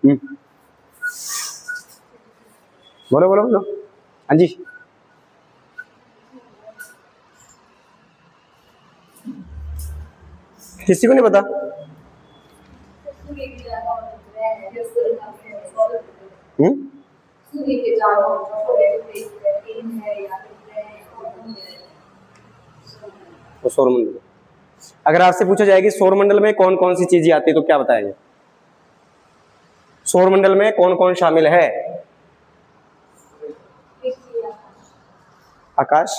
बोलो बोलो बोलो। हाँ जी, किसी को नहीं पता? तो सौरमंडल, अगर आपसे पूछा जाए कि सौरमंडल में कौन कौन सी चीजें आती है तो क्या बताएंगे? सौरमंडल में कौन कौन शामिल है? आकाश,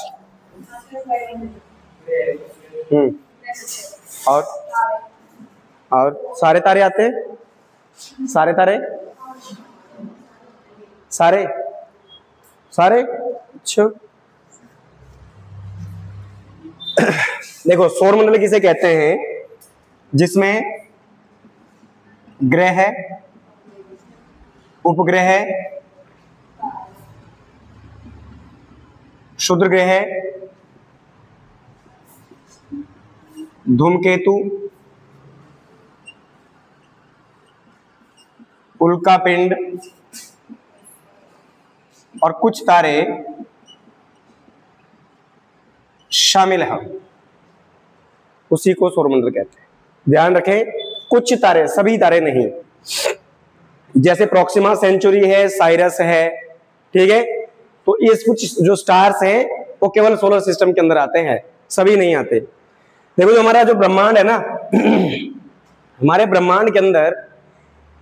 और सारे तारे आते हैं? सारे तारे, सारे सारे अच्छा। देखो, सौरमंडल किसे कहते हैं? जिसमें ग्रह, उपग्रह, क्षुद्र ग्रह, धूमकेतु, उल्कापिंड और कुछ तारे शामिल है, उसी को सौरमंडल कहते हैं। ध्यान रखें, कुछ तारे, सभी तारे नहीं। जैसे प्रोक्सिमा सेंचुरी है, साइरस है, ठीक है, तो ये कुछ जो स्टार्स हैं वो केवल सोलर सिस्टम के अंदर आते हैं, सभी नहीं आते। देखो, जो हमारा जो ब्रह्मांड है ना, हमारे ब्रह्मांड के अंदर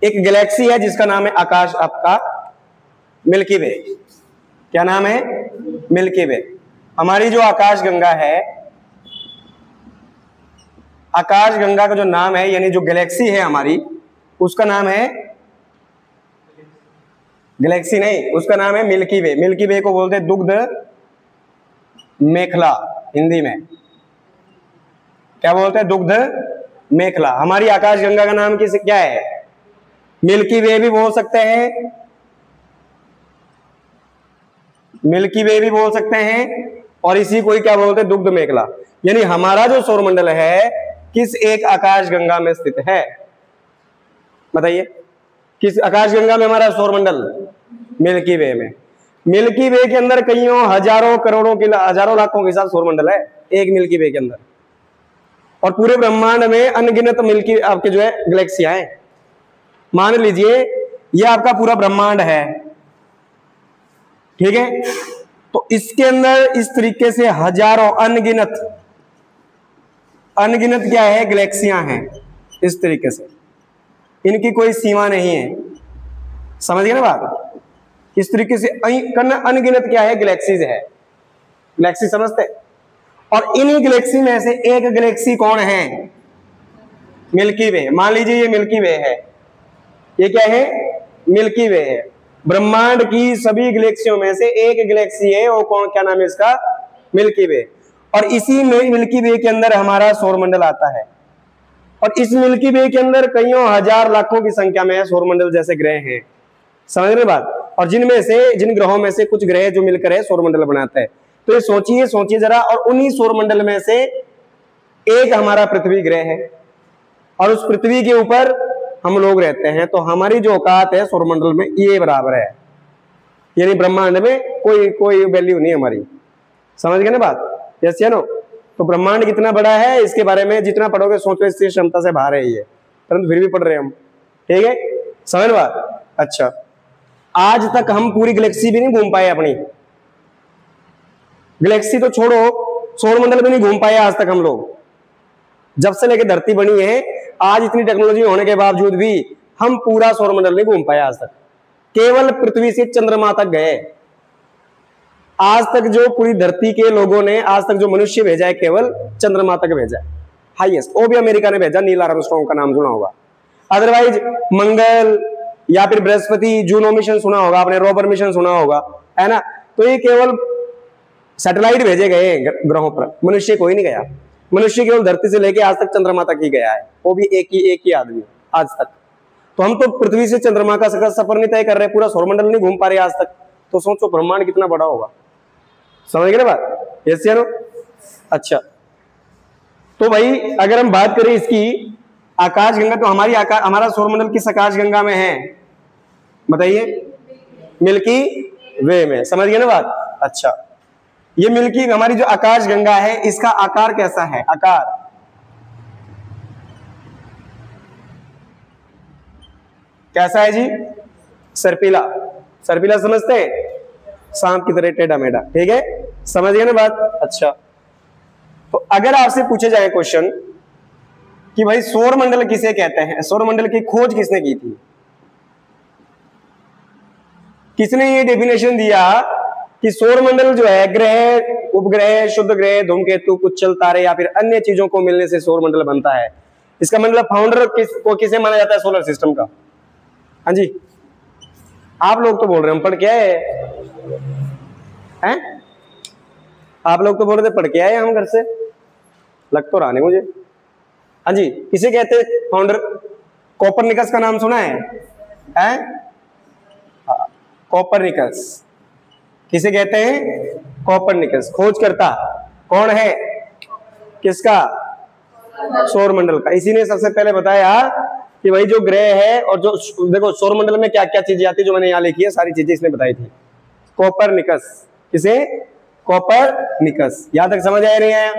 एक गैलेक्सी है जिसका नाम है आकाश, आपका मिल्की वे। क्या नाम है? मिल्की वे। हमारी जो आकाश गंगा है, आकाश गंगा का जो नाम है, यानी जो गैलेक्सी है हमारी, उसका नाम है, गैलेक्सी नहीं, उसका नाम है मिल्की वे। मिल्की वे को बोलते हैं दुग्ध मेखला हिंदी में। क्या बोलते हैं? दुग्ध मेखला। हमारी आकाश गंगा का नाम किस क्या है? मिल्की वे भी बोल सकते हैं, मिल्की वे भी बोल सकते हैं, और इसी को ही क्या बोलते हैं? दुग्ध मेखला। यानी हमारा जो सौरमंडल है किस एक आकाश गंगा में स्थित है? बताइए, किस आकाश गंगा में हमारा सौरमंडल? मिल्की वे में। मिल्की वे के अंदर कईयों हजारों करोड़ों के हजारों लाखों के साथ सौरमंडल है एक मिल्की वे के अंदर, और पूरे ब्रह्मांड में अनगिनत मिल्की आपके जो है गैलेक्सियां हैं। मान लीजिए ये आपका पूरा ब्रह्मांड है, ठीक है, तो इसके अंदर इस तरीके से हजारों अनगिनत अनगिनत क्या है? गैलेक्सियां हैं। इस तरीके से इनकी कोई सीमा नहीं है। समझ गए ना बात? इस तरीके से अनगिनत क्या है? गैलेक्सीज है। गैलेक्सी समझते? और इन्हीं गैलेक्सी में से एक गैलेक्सी कौन है? मिल्की वे। मान लीजिए ये मिल्की वे है, ये क्या है? मिल्की वे है। ब्रह्मांड की सभी गैलेक्सियों में से एक गैलेक्सी है, वो कौन, क्या नाम है इसका? मिल्की वे। और इसी में मिल्की वे के अंदर हमारा सौरमंडल आता है, और इस मिल्की वे के अंदर कईयों हजार लाखों की संख्या में सौरमंडल जैसे ग्रह हैं। समझ रहे बात? और जिनमें से, जिन ग्रहों में से कुछ ग्रह जो मिलकर है सौरमंडल बनाते हैं। तो ये सोचिए जरा, और उन्हीं सौरमंडल में से एक हमारा पृथ्वी ग्रह है, और उस पृथ्वी के ऊपर हम लोग रहते हैं। तो हमारी जो औकात है सौरमंडल में ये बराबर है, यानी ब्रह्मांड में कोई वैल्यू नहीं हमारी। समझ गए ना बात? यस या नो? तो ब्रह्मांड कितना बड़ा है इसके बारे में जितना पढ़ोगे सोचो इसकी क्षमता से बाहर है ये, परंतु फिर भी पढ़ रहे हैं हम, ठीक है? समझ बात? अच्छा, आज तक हम पूरी गैलेक्सी भी नहीं घूम पाए अपनी। गैलेक्सी तो छोड़ो, सौरमंडल भी नहीं घूम पाए आज तक हम लोग। जब से लेकर धरती बनी है आज, इतनी टेक्नोलॉजी होने के बावजूद भी हम पूरा सौरमंडल नहीं घूम पाए आज तक। केवल पृथ्वी से चंद्रमा तक गए। आज तक जो पूरी धरती के लोगों ने आज तक जो मनुष्य भेजा है केवल चंद्रमा तक भेजा है, हाईएस्ट। वो भी अमेरिका ने भेजा, नील आर्मस्ट्रांग का नाम सुना होगा। अदरवाइज मंगल या फिर बृहस्पति, जूनो मिशन सुना होगा आपने, रोवर मिशन सुना होगा, है ना? तो ये केवल सैटेलाइट भेजे गए ग्रहों पर, मनुष्य कोई नहीं गया। मनुष्य केवल धरती से लेके आज तक चंद्रमा तक ही गया है, वो भी एक ही आदमी आज तक। तो हम तो पृथ्वी से चंद्रमा का सफर नहीं तय कर रहे, पूरा सौरमंडल नहीं घूम पा रहे आज तक। तो सोचो ब्रह्मांड कितना बड़ा होगा। समझ गए ना बात? यस या नो? अच्छा, तो भाई अगर हम बात करें इसकी आकाश गंगा, तो हमारा सौरमंडल किस आकाश गंगा में है? बताइए, मिल्की वे में, समझ गए ना बात। अच्छा, ये मिल्की हमारी जो आकाश गंगा है, इसका आकार कैसा है? आकार कैसा है जी? सर्पिला। सर्पिला समझते हैं? सांप की तरह टेढ़ा मेढ़ा, ठीक है, समझ गए ना बात। अच्छा, तो अगर आपसे पूछे जाए क्वेश्चन कि भाई सौर मंडल किसे कहते हैं, सौर मंडल की खोज किसने की थी? किसने ये डेफिनेशन दिया कि सौर मंडल जो है ग्रह, उपग्रह, शुद्ध ग्रह, धूमकेतु, कुचल तारे या फिर अन्य चीजों को मिलने से सौर मंडल बनता है? इसका मतलब फाउंडर किसे माना जाता है सोलर सिस्टम का? हाँ जी, आप लोग तो बोल रहे हैं हम पढ़ के आए हैं, आप लोग तो बोल रहे थे पढ़ के आए हम घर से, लग तो रहा नहीं मुझे। हाँ जी, किसे कहते हैं फाउंडर? कोपरनिकस का नाम सुना है? कोपरनिकस किसे कहते हैं? कोपरनिकस। खोजकर्ता कौन है किसका? सौर मंडल का। इसी ने सबसे पहले बताया कि भाई जो ग्रह है, और जो देखो सौर मंडल में क्या क्या चीजें आती है, जो मैंने यहाँ लिखी है सारी चीजें इसने बताई थी। कोपरनिकस, किसे? कोपरनिकस। यहां तक समझ आया नहीं आया?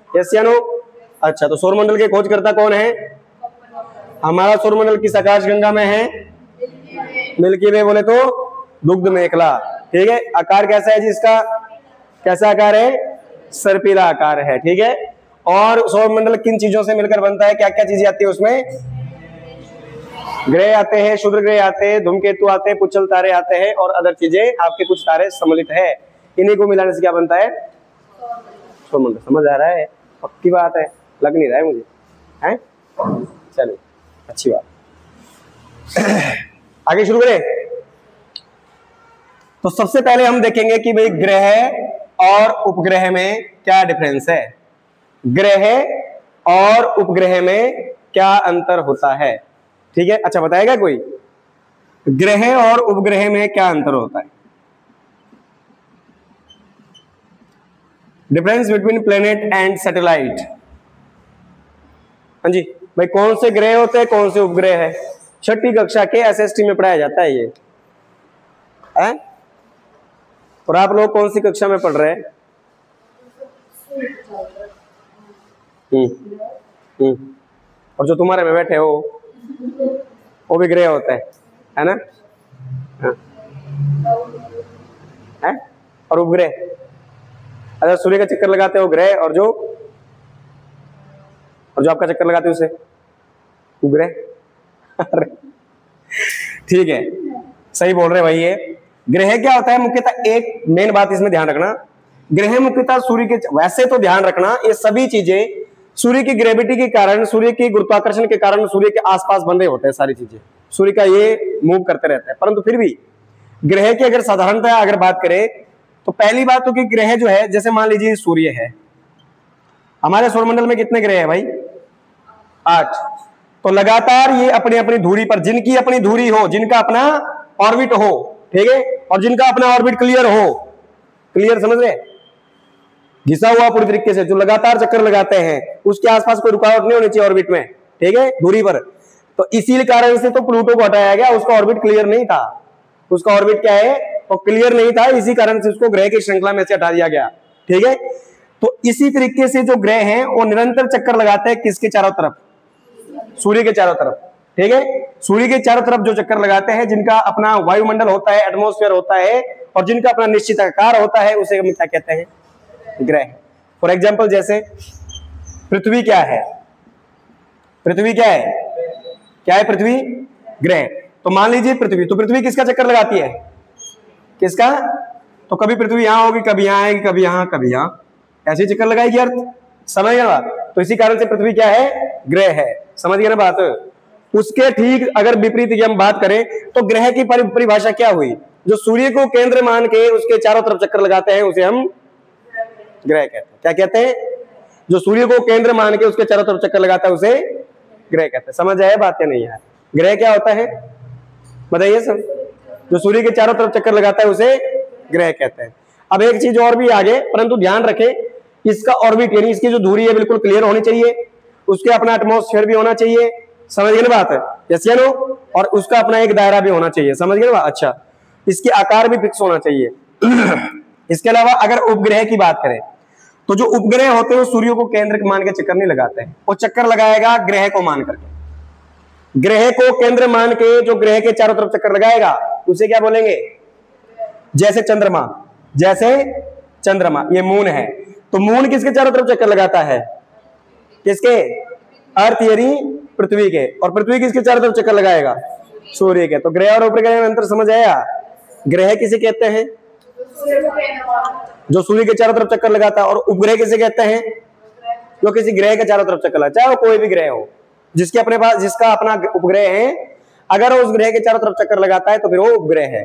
यस या नो? अच्छा, तो सौर मंडल के खोजकर्ता कौन है? हमारा सौर मंडल किस आकाश गंगा में है? मिल्की वे बोले तो दुग्ध मेखला, ठीक है। आकार कैसा है जी इसका? कैसा आकार है? सर्पिला आकार है, ठीक है। और सौर मंडल किन चीजों से मिलकर बनता है? क्या क्या चीजें आती है उसमें? ग्रह आते हैं, शुद्र ग्रह आते हैं, धूमकेतु आते हैं, पुच्छल तारे आते हैं, और अदर चीजें आपके कुछ तारे सम्मिलित है। इन्हीं को मिलाने से क्या बनता है? सौर मंडल। समझ आ रहा है? पक्की बात है, लग नहीं रहा है मुझे, हैं? चलिए, अच्छी बात। आगे शुरू करें। तो सबसे पहले हम देखेंगे कि भाई ग्रह और उपग्रह में क्या डिफरेंस है, ग्रह और उपग्रह में क्या अंतर होता है, ठीक है। अच्छा, बताएगा कोई ग्रह और उपग्रह में क्या अंतर होता है? Difference between planet and satellite. हाँ जी भाई, कौन से ग्रह होते हैं, कौन से उपग्रह है? छठी कक्षा के एसएसटी में पढ़ाया जाता है ये, है? और आप लोग कौन सी कक्षा में पढ़ रहे हैं? और जो तुम्हारे में बैठे हो वो भी ग्रह होता है ना? हाँ। है? और उपग्रह, अगर सूर्य का चक्कर लगाते हो ग्रह, और जो आपका चक्कर लगाते हो उसे उपग्रह। ठीक है, सही बोल रहे भाई। ये ग्रह क्या होता है मुख्यतः? एक मेन बात इसमें ध्यान रखना, ग्रह मुख्यतः सूर्य के, वैसे तो ध्यान रखना ये सभी चीजें सूर्य की ग्रेविटी के कारण, सूर्य की गुरुत्वाकर्षण के कारण सूर्य के आसपास बन रहे होते हैं, सारी चीजें सूर्य का ये मूव करते रहते हैं। परंतु फिर भी ग्रह की अगर साधारणतः अगर बात करें तो पहली बात तो कि ग्रह जो है, जैसे मान लीजिए सूर्य है, हमारे सौरमंडल में कितने ग्रह है भाई? 8। तो लगातार ये अपनी अपनी धुरी पर, जिनकी अपनी धुरी हो, जिनका अपना ऑर्बिट हो, ठीक है, और जिनका अपना ऑर्बिट क्लियर हो, क्लियर समझ रहे, घिसा हुआ पूरी तरीके से, जो लगातार चक्कर लगाते हैं, उसके आसपास कोई रुकावट नहीं होनी चाहिए ऑर्बिट में, ठीक है, दूरी पर। तो इसी कारण से तो प्लूटो को हटाया गया, उसका ऑर्बिट क्लियर नहीं था, उसका ऑर्बिट क्या है, तो क्लियर नहीं था, इसी कारण से उसको ग्रह की श्रृंखला में से हटा दिया गया, ठीक है। तो इसी तरीके से जो ग्रह हैं वो निरंतर चक्कर लगाते हैं किसके चारों तरफ? सूर्य के चारों तरफ, ठीक है। सूर्य के चारों तरफ जो चक्कर लगाते हैं, जिनका अपना वायुमंडल होता है, एटमॉस्फेयर होता है, और जिनका अपना निश्चित आकार होता है, उसे हम क्या कहते हैं? ग्रह। फॉर एग्जाम्पल जैसे पृथ्वी क्या है? पृथ्वी क्या है? क्या है पृथ्वी? ग्रह। तो मान लीजिए पृथ्वी, तो पृथ्वी किसका चक्कर लगाती है? किसका? तो कभी पृथ्वी यहां होगी, कभी यहां आएगी, कभी यहां, कभी यहां, ऐसे चक्कर लगाएगी अर्थ, समझ गया बात? तो इसी कारण से पृथ्वी क्या है? ग्रह है, समझ गया ना बात? उसके ठीक अगर विपरीत की हम बात करें तो ग्रह की परिभाषा क्या हुई? जो सूर्य को केंद्र मान के उसके चारों तरफ चक्कर लगाते हैं उसे हम ग्रह कहते हैं। क्या कहते हैं? जो सूर्य को केंद्र मान के उसके चारों तरफ चक्कर लगाता है उसे ग्रह कहते हैं। समझ आया बात या नहीं है? ग्रह क्या होता है बताइए सब? जो सूर्य के चारों तरफ चक्कर लगाता है उसे ग्रह कहते हैं। अब एक चीज और भी आगे, परंतु ध्यान रखें, इसका ऑर्बिट यानी इसकी जो दूरी है बिल्कुल क्लियर होनी चाहिए, उसके अपना एटमॉस्फेयर भी होना चाहिए, समझ गए ना बात? यस या नो, और उसका अपना एक दायरा भी होना चाहिए, समझ गए ना। अच्छा, इसके आकार भी फिक्स होना चाहिए। इसके अलावा अगर उपग्रह की बात करें तो जो उपग्रह होते हैं वो सूर्य को केंद्र मान के चक्कर नहीं लगाते हैं, वो चक्कर लगाएगा ग्रह को मान करके। ग्रह को केंद्र मान के जो ग्रह के चारों तरफ चक्कर लगाएगा उसे क्या बोलेंगे? जैसे चंद्रमा, जैसे चंद्रमा, ये मून है, तो मून किसके चारों तरफ चक्कर लगाता है? किसके? अर्थ यानी पृथ्वी के। और पृथ्वी किसके चारों तरफ चक्कर लगाएगा? सूर्य के। तो ग्रह और उपग्रह में अंतर समझ आया? ग्रह किसे कहते हैं? जो सूर्य के चारों तरफ चक्कर लगाता है। और उपग्रह किसे कहते हैं? जो किसी ग्रह के चारों तरफ चक्कर लगाता है, चाहे वो कोई भी ग्रह हो, जिसके अपने पास जिसका अपना उपग्रह है, अगर वो उस ग्रह के चारों तरफ चक्कर लगाता है तो फिर वो उपग्रह है।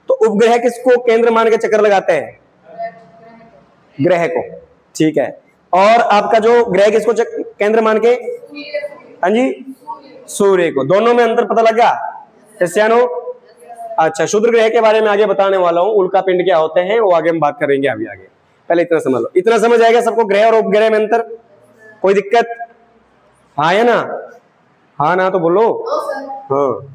तो उपग्रह किसको केंद्र मान के चक्कर लगाते हैं? ग्रह को, ठीक है। और आपका जो ग्रह किसको केंद्र मान के? हाँ जी, सूर्य को। दोनों में अंतर पता लगा? क्रिस्टियानो, अच्छा, क्षुद्र ग्रह के बारे में आगे बताने वाला हूं, उल्का पिंड क्या होते हैं वो आगे हम बात करेंगे अभी आगे। पहले इतना समझ लो। इतना समझ आएगा सबको ग्रह और उपग्रह में अंतर? कोई दिक्कत? हाँ या ना? हाँ ना तो बोलो हाँ।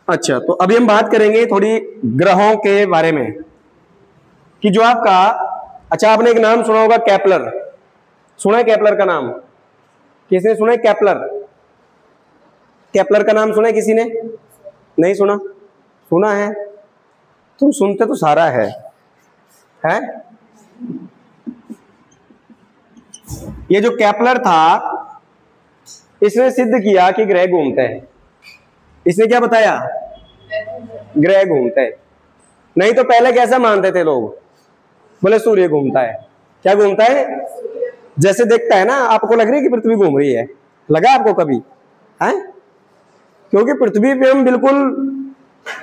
अच्छा, तो अभी हम बात करेंगे थोड़ी ग्रहों के बारे में कि जो आपका, अच्छा आपने एक नाम सुना होगा केपलर, सुना है केपलर का नाम? किसने सुना है केपलर? केपलर का नाम सुना है किसी ने? नहीं सुना? सुना है? तुम सुनते तो सारा है? ये जो केपलर था इसने सिद्ध किया कि ग्रह घूमते हैं। इसने क्या बताया? ग्रह घूमते हैं। नहीं तो पहले कैसा मानते थे लोग? बोले सूर्य घूमता है। क्या घूमता है? जैसे देखता है ना, आपको लग रही है कि पृथ्वी घूम रही है? लगा आपको कभी? है? क्योंकि पृथ्वी पे हम बिल्कुल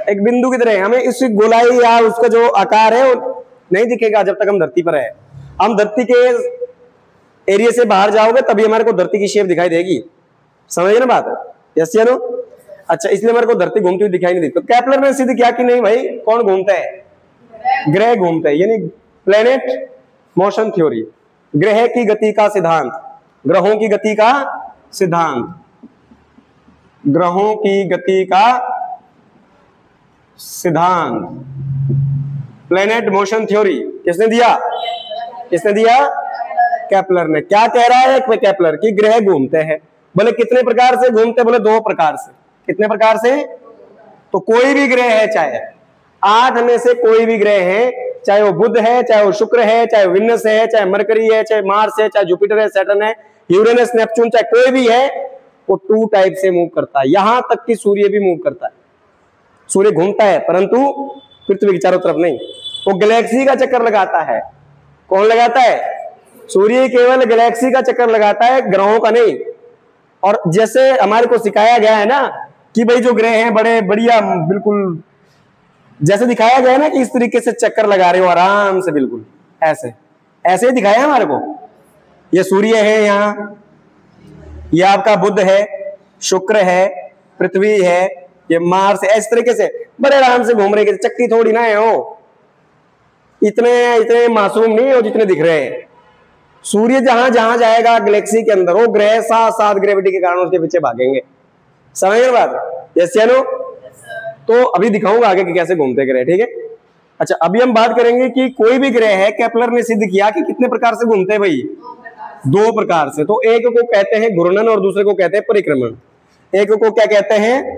एक बिंदु की तरह, हमें इस गोलाई या उसका जो आकार है वो नहीं दिखेगा जब तक हम धरती पर है। हम धरती के एरिया से बाहर जाओगे तभी हमारे को धरती की शेप दिखाई देगी, समझिए ना बात? यस या नो? अच्छा, इसलिए हमारे को धरती घूमती हुई दिखाई नहीं देती। तो केपलर ने सिद्ध किया कि नहीं भाई, कौन घूमता है? ग्रह घूमते हैं, यानी प्लेनेट मोशन थ्योरी, ग्रह की गति का सिद्धांत, ग्रहों की गति का सिद्धांत, ग्रहों की गति का सिद्धांत, प्लेनेट मोशन थ्योरी किसने दिया? किसने दिया? केपलर ने। क्या कह रहा है केपलर? कि ग्रह घूमते हैं। बोले कितने प्रकार से घूमते? बोले 2 प्रकार से। कितने प्रकार से? तो कोई भी ग्रह है, चाहे 8 में से कोई भी ग्रह है, चाहे वो बुध है, चाहे वो शुक्र है, चाहे विनस है, चाहे मरकरी है, चाहे मार्स है, चाहे जुपिटर है, सैटर्न है, यूरेनस, नेपच्यून, चाहे कोई भी है, वो 2 टाइप से मूव करता है। यहां तक कि सूर्य भी मूव करता है। सूर्य घूमता है परंतु पृथ्वी के चारों तरफ नहीं, वो गैलेक्सी का चक्कर लगाता है। कौन लगाता है? सूर्य केवल गैलेक्सी का चक्कर लगाता है, ग्रहों का नहीं। और जैसे हमारे को सिखाया गया है ना कि भाई जो ग्रह हैं बड़े बढ़िया, बिल्कुल जैसे दिखाया गया है ना कि इस तरीके से चक्कर लगा रहे हो आराम से, बिल्कुल ऐसे ऐसे ही दिखाया है हमारे को। ये सूर्य है, यहाँ ये आपका बुध है, शुक्र है, पृथ्वी है, ये मार्स है, इस तरीके से बड़े आराम से घूम रहे। चक्की थोड़ी ना है वो, इतने मासूम नहीं है वो जितने दिख रहे हैं। सूर्य जहां जहां जाएगा गैलेक्सी के अंदर, वो ग्रह साथ ग्रेविटी के कारण उसके पीछे भागेंगे। समझ गए बात? यस या नो? तो अभी दिखाऊंगा आगे कि कैसे घूमते ग्रह, ठीक है? अच्छा, अभी हम बात करेंगे कि कोई भी ग्रह है, केपलर ने सिद्ध किया कि कितने प्रकार से घूमते हैं भाई? 2 प्रकार से। तो एक को कहते हैं घूर्णन और दूसरे को कहते हैं परिक्रमण। एक को क्या कहते हैं?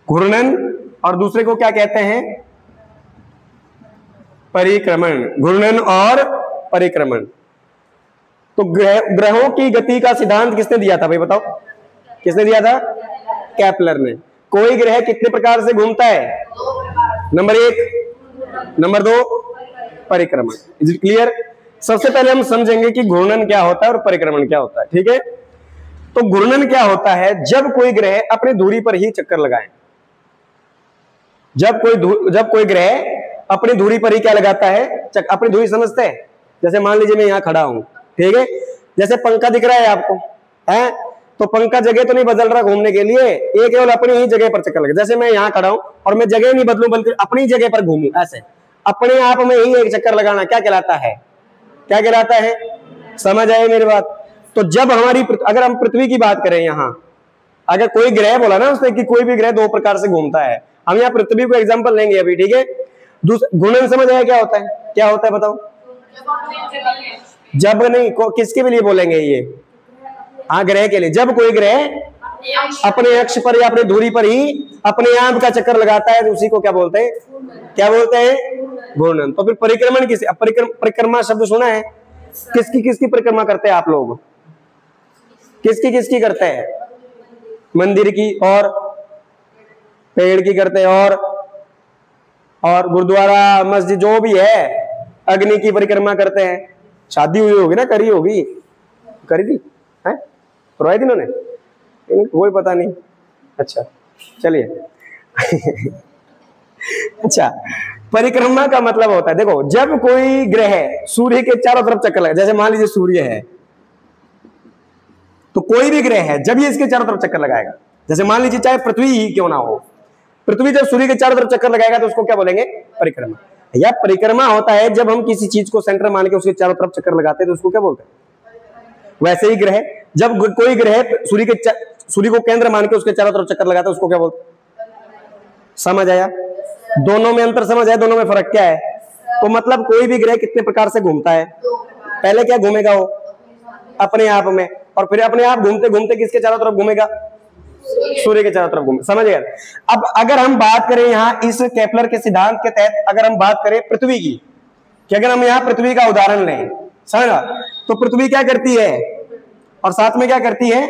घूर्णन, और दूसरे को क्या कहते हैं? परिक्रमण। घूर्णन और परिक्रमण। तो ग्रहों की गति का सिद्धांत किसने दिया था भाई, बताओ? किसने दिया था? केपलर ने। कोई ग्रह कितने प्रकार से घूमता है? नंबर 1, नंबर 2 परिक्रमण। Is it clear? सबसे पहले हम समझेंगे कि घूर्णन क्या होता है और परिक्रमण क्या होता है, ठीक है? तो घूर्णन क्या होता है? जब कोई ग्रह अपनी धुरी पर ही चक्कर लगाए। जब कोई ग्रह अपनी धुरी पर ही क्या लगाता है? अपनी धुरी समझते हैं? जैसे मान लीजिए मैं यहां खड़ा हूं, ठीक है? जैसे पंखा दिख रहा है आपको, है? तो पंखा जगह तो नहीं बदल रहा घूमने के लिए, ये केवल अपनी ही जगह पर चक्कर लगे। जैसे मैं यहां खड़ा हूं और मैं जगह नहीं बदलूं बल्कि अपनी जगह पर घूमूं, ऐसे अपने आप में ही एक चक्कर लगाना क्या कहलाता है? क्या कहलाता है? समझ आए मेरी बात? तो जब अगर हम पृथ्वी की बात करें, यहां अगर कोई ग्रह बोला ना उसने कि कोई भी ग्रह दो प्रकार से घूमता है, हम यहाँ पृथ्वी को एग्जांपल लेंगे अभी, ठीक है। घूर्णन समझ आया क्या होता है? क्या होता है बताओ? जब नहीं किसके लिए बोलेंगे ये? हाँ, ग्रह के लिए। जब कोई ग्रह अपने अक्ष पर या अपने धुरी पर ही अपने आप का चक्कर लगाता है तो उसी को क्या बोलते हैं? क्या बोलते हैं? घूर्णन। तो फिर परिक्रमण किसी, परिक्रमा शब्द सुना है? किसकी किसकी परिक्रमा करते हैं आप लोग? किसकी किसकी करते हैं? मंदिर की, और पेड़ की करते हैं, और गुरुद्वारा, मस्जिद, जो भी है, अग्नि की परिक्रमा करते हैं। शादी हुई होगी ना, करी होगी, करी थी है, करवाई थी इन्होंने, कोई पता नहीं। अच्छा चलिए अच्छा, परिक्रमा का मतलब होता है, देखो जब कोई ग्रह सूर्य के चारों तरफ चक्कर लगा, जैसे मान लीजिए सूर्य है, तो कोई भी ग्रह है जब ये इसके चारों तरफ चक्कर लगाएगा, जैसे मान लीजिए चाहे पृथ्वी ही क्यों ना हो, पृथ्वी जब सूर्य के चारों तरफ चक्कर लगाएगा तो उसको क्या बोलेंगे? परिक्रमा। या परिक्रमा होता है जब हम किसी चीज को सेंटर मान के उसके चारों तरफ चक्कर लगाते हैं तो उसको क्या बोलते हैं? वैसे ही ग्रह, जब कोई ग्रह सूर्य को केंद्र मान के उसके चारों तरफ चक्कर लगाता है उसको क्या बोलते हैं? समझ आया? दोनों में अंतर समझ आया? दोनों में फर्क क्या है? तो मतलब कोई भी ग्रह कितने प्रकार से घूमता है? पहले क्या घूमेगा वो? अपने आप में, और फिर अपने आप घूमते घूमते किसके चारों तरफ घूमेगा? सूर्य के चारों तरफ घूमे। समझ गए? अब अगर हम बात करें यहां इस केपलर के सिद्धांत के तहत, अगर हम बात करें पृथ्वी की, कि अगर हम यहां पृथ्वी का उदाहरण लें, समझा, तो पृथ्वी क्या करती है और साथ में क्या करती है?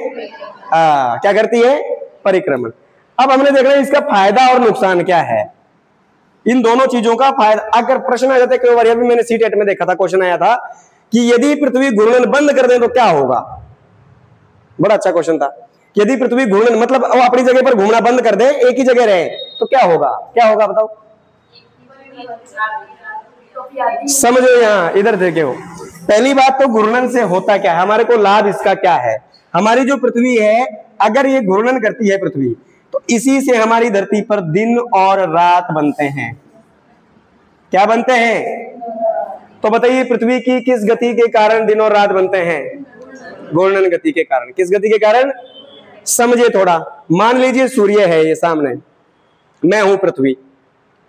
क्या करती है? परिक्रमण। अब हमने देखना है इसका फायदा और नुकसान क्या है, इन दोनों चीजों का फायदा। अगर प्रश्न आ जाता है, कई बार अभी मैंने सीटेट में देखा था, क्वेश्चन आया था कि यदि पृथ्वी घूर्णन बंद कर दे तो क्या होगा? बड़ा अच्छा क्वेश्चन था। यदि पृथ्वी घूर्णन मतलब वो अपनी जगह पर घूमना बंद कर दे, एक ही जगह रहे, तो क्या होगा? क्या होगा बताओ? समझो, यहां इधर देखो, पहली बात तो घूर्णन से होता क्या है, हमारे को लाभ इसका क्या है? हमारी जो पृथ्वी है, अगर ये घूर्णन करती है पृथ्वी, तो इसी से हमारी धरती पर दिन और रात बनते हैं। क्या बनते हैं? तो बताइए, पृथ्वी की किस गति के कारण दिन और रात बनते हैं? घूर्णन गति के कारण। किस गति के कारण? समझिए थोड़ा। मान लीजिए सूर्य है ये सामने, मैं हूं पृथ्वी,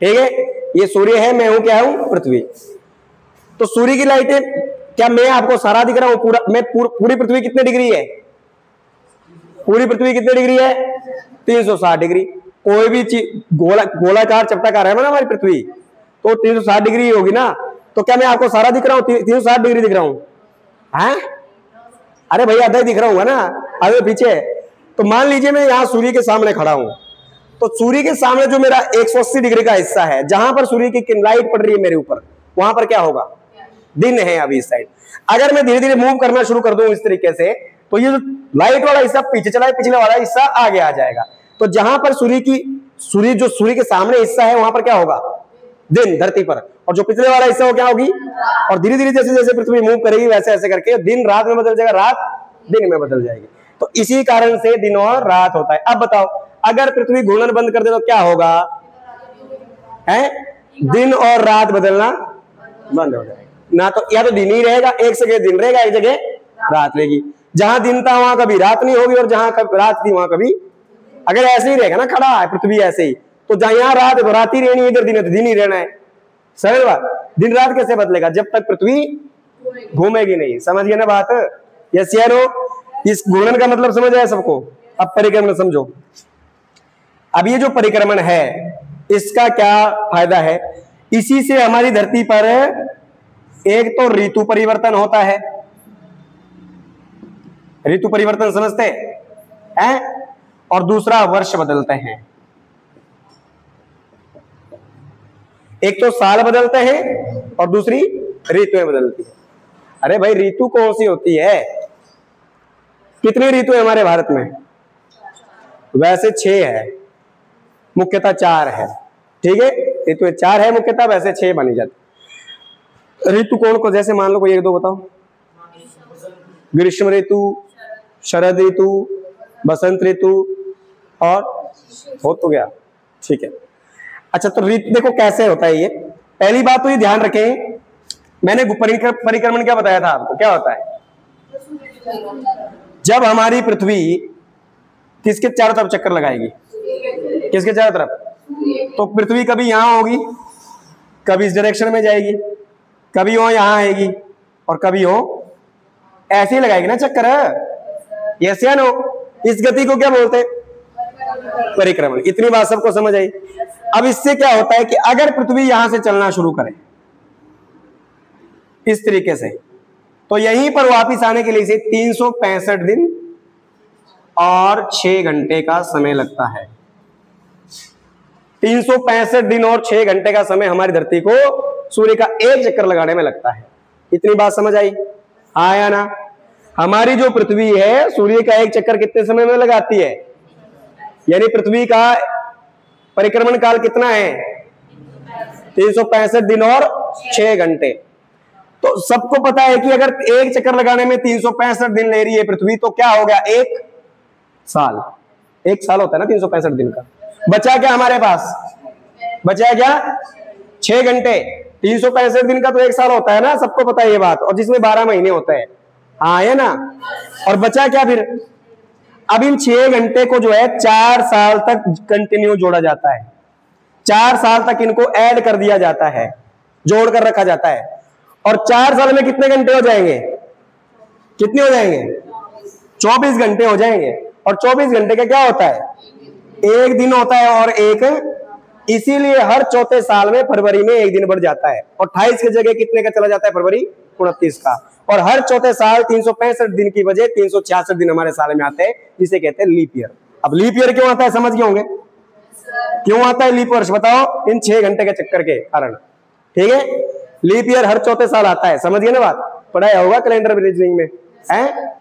ठीक है, ये सूर्य है, मैं हूं क्या हूं? पृथ्वी। तो सूर्य की लाइटें, क्या मैं आपको सारा दिख रहा हूं? पूरी पृथ्वी कितने डिग्री है? पूरी पृथ्वी कितने डिग्री है? 360 डिग्री। कोई भी चीज गोलाकार चपटाकार है ना हमारी पृथ्वी, तो 360 डिग्री होगी ना। तो क्या मैं आपको सारा दिख रहा हूं? 360 डिग्री दिख रहा हूं? हैं? अरे भैया आधा ही दिख रहा हूँ ना, आगे पीछे। तो मान लीजिए मैं यहाँ सूर्य के सामने खड़ा हूं, तो सूर्य के सामने जो मेरा 180 डिग्री का हिस्सा है, जहां पर सूर्य की लाइट पड़ रही है मेरे ऊपर, वहां पर क्या होगा? दिन है अभी इस साइड। अगर मैं धीरे धीरे मूव करना शुरू कर दूं इस तरीके से, तो ये जो लाइट वाला हिस्सा पीछे चला है, पिछले वाला हिस्सा आगे आ जाएगा। तो जहां पर सूर्य के सामने हिस्सा है वहां पर क्या होगा? दिन, धरती पर। और जो पिछले वाला हिस्सा वो क्या होगी? और धीरे धीरे जैसे जैसे पृथ्वी मूव करेगी वैसे ऐसे करके दिन रात में बदल जाएगा, रात दिन में बदल जाएगी। तो इसी कारण से दिन और रात होता है। अब बताओ, अगर पृथ्वी घूर्णन बंद कर दे तो क्या होगा? है? दिन और रात बदलना बंद हो जाएगा ना। तो या तो दिन ही रहेगा, एक जगह दिन रहेगा, एक जगह रात रहेगी। जहां दिन था वहां कभी रात नहीं होगी, और जहां रात थी वहां कभी, अगर ऐसे ही रहेगा ना, खड़ा है पृथ्वी ऐसे ही, तो जहां यहाँ रात है तो रात ही रहनी है, इधर दिन है तो दिन ही रहना है। समझ बात? दिन रात कैसे बदलेगा? जब तक पृथ्वी घूमेगी नहीं। समझ गए ना बात? यस या नो? इस घूर्णन का मतलब समझ आया सबको? अब परिक्रमण समझो। अब ये जो परिक्रमण है इसका क्या फायदा है? इसी से हमारी धरती पर एक तो ऋतु परिवर्तन होता है। ऋतु परिवर्तन समझते हैं? और दूसरा वर्ष बदलते हैं। एक तो साल बदलते हैं और दूसरी ऋतुएं बदलती है। अरे भाई, ऋतु कौन सी होती है? कितनी ऋतु है हमारे भारत में? वैसे 6 है, मुख्यतः 4 है, ठीक है। ऋतु 4 है मुख्यतः, वैसे 6 बनी जाती। ऋतु कौन को, जैसे मान लो कोई एक दो बताओ। ग्रीष्म ऋतु, शरद ऋतु, बसंत ऋतु, और हो तो गया, ठीक है। अच्छा, तो ऋतु देखो कैसे होता है ये। पहली बात तो ये ध्यान रखें, मैंने परिक्रमण क्या बताया था आपको? क्या होता है? जब हमारी पृथ्वी किसके चारों तरफ चक्कर लगाएगी? किसके चारों तरफ? तो पृथ्वी कभी यहां होगी, कभी इस डायरेक्शन में जाएगी, कभी वो यहां आएगी और कभी वो ऐसे ही लगाएगी ना चक्कर। यस या नो? इस गति को क्या बोलते हैं? परिक्रमण। इतनी बात सबको समझ आई? अब इससे क्या होता है कि अगर पृथ्वी यहां से चलना शुरू करे इस तरीके से, तो यहीं पर वापिस आने के लिए इसे 365 दिन और 6 घंटे का समय लगता है। 365 दिन और 6 घंटे का समय हमारी धरती को सूर्य का एक चक्कर लगाने में लगता है। इतनी बात समझ आई? हाँ या ना? हमारी जो पृथ्वी है सूर्य का एक चक्कर कितने समय में लगाती है? यानी पृथ्वी का परिक्रमण काल कितना है? 365 दिन और 6 घंटे। तो सबको पता है कि अगर एक चक्कर लगाने में 365 दिन ले रही है पृथ्वी, तो क्या हो गया? एक साल। एक साल होता है ना 365 दिन का। बचा क्या हमारे पास? बचा क्या? 6 घंटे। 365 दिन का तो एक साल होता है ना, सबको पता है ये बात, और जिसमें 12 महीने होते हैं। हाँ है ना? और बचा क्या फिर? अब इन 6 घंटे को जो है 4 साल तक कंटिन्यू जोड़ा जाता है। 4 साल तक इनको ऐड कर दिया जाता है, जोड़ कर रखा जाता है। और 4 साल में कितने घंटे हो जाएंगे? कितने हो जाएंगे? 24 घंटे हो जाएंगे। और 24 घंटे का क्या होता है? एक दिन होता है और एक, इसीलिए हर चौथे साल में फरवरी में एक दिन बढ़ जाता है। और 28 की जगह कितने का चला जाता है? फरवरी 29 का। और हर चौथे साल 365 दिन की वजह 366 दिन हमारे साल में आते हैं, जिसे कहते हैं लीप ईयर। अब लीप ईयर क्यों आता है समझ गए होंगे? क्यों आता है लीप वर्ष? बताओ। इन 6 घंटे के चक्कर के कारण। ठीक है? लीप ईयर हर चौथे साल आता है। समझ गए ना बात? पढ़ाया होगा कैलेंडर रीजनिंग में है?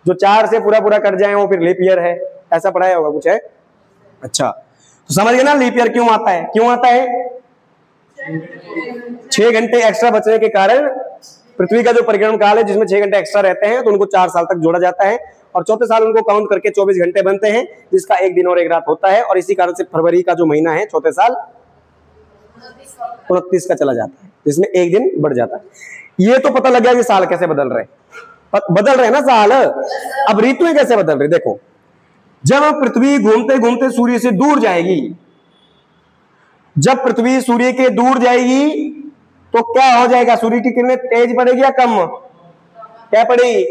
जो 4 से पूरा पूरा कट जाए वो फिर लीप ईयर है, ऐसा पढ़ाया होगा कुछ है? अच्छा, तो समझ गए ना लीप ईयर क्यों आता है? क्यों आता है? 6 घंटे एक्स्ट्रा बचने के कारण पृथ्वी का जो परिक्रमण काल है जिसमें 6 घंटे एक्स्ट्रा रहते हैं, तो उनको 4 साल तक जोड़ा जाता है। और चौथे साल उनको काउंट करके 24 घंटे बनते हैं, जिसका एक दिन और एक रात होता है। और इसी कारण से फरवरी का जो महीना है चौथे साल 29 का चला जाता है, जिसमें एक दिन बढ़ जाता है। ये तो पता लग गया कि साल कैसे बदल रहे, बदल रहे ना साल। अब ऋतुएं कैसे बदल रही? देखो, जब पृथ्वी घूमते घूमते सूर्य से दूर जाएगी, जब पृथ्वी सूर्य के दूर जाएगी तो क्या हो जाएगा? सूर्य की किरणें तेज पड़ेगी या कम? क्या पड़ेगी?